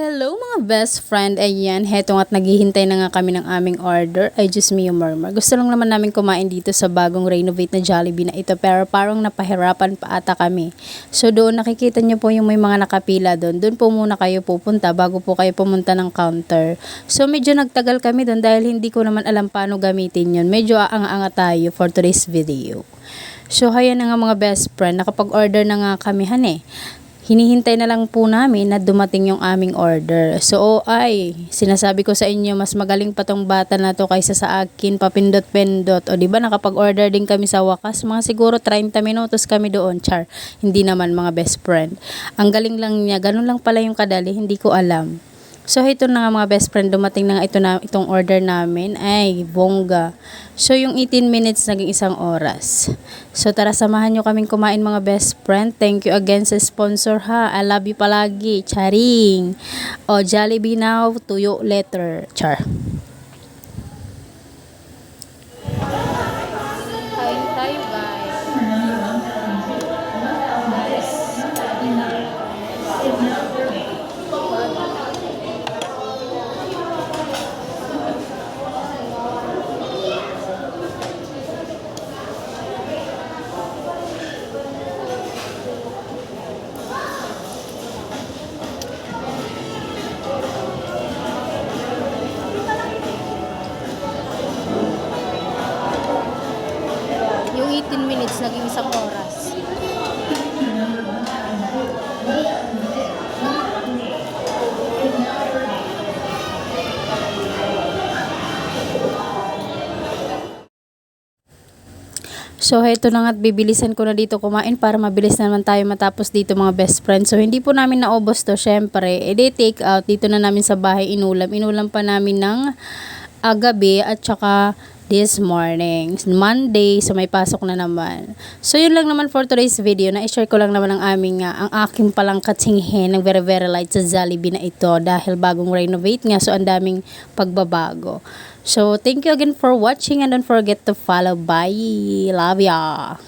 Hello mga best friend, ayan, heto nga't naghihintay na nga kami ng aming order. Ay Diyos mio murmur. Gusto lang naman namin kumain dito sa bagong renovate na Jollibee na ito, pero parang napahirapan pa ata kami. So doon nakikita nyo po yung may mga nakapila doon. Doon po muna kayo pupunta bago po kayo pumunta ng counter. So medyo nagtagal kami doon dahil hindi ko naman alam paano gamitin yun. Medyo aanga-anga tayo for today's video. So hayan na nga mga best friend, nakapag-order na nga kami hinihintay na lang po namin na dumating yung aming order. So, sinasabi ko sa inyo, mas magaling pa tong bata na to kaysa sa akin, papindot-pindot. O, diba, nakapag-order din kami sa wakas. Mga siguro 30 minutos kami doon, char. Hindi naman mga best friend. Ang galing lang niya, ganun lang pala yung kadali, hindi ko alam. So, ito na nga mga best friend, dumating na nga itong order namin. Ay, bongga. So, yung 18 minutes naging isang oras. So, tara, samahan nyo kaming kumain mga best friend. Thank you again sa sponsor ha. I love you palagi. Charing. O, Jollibee now, tuyo letter. Char. Kain tayo guys. Yung 18 minutes naging isang oras. So, heto na nga't bibilisan ko na dito kumain para mabilis naman tayo matapos dito mga best friends. So, hindi po namin naubos to, syempre. Take out. Dito na namin sa bahay inulam. Inulam pa namin ng gabi at saka this morning. Monday, so may pasok na naman. So, yun lang naman for today's video. Na-share ko lang naman ang aking palang katsinghen ng very very light sa Jollibee na ito dahil bagong renovate nga. So, ang daming pagbabago. So, thank you again for watching and don't forget to follow. Bye! Love ya!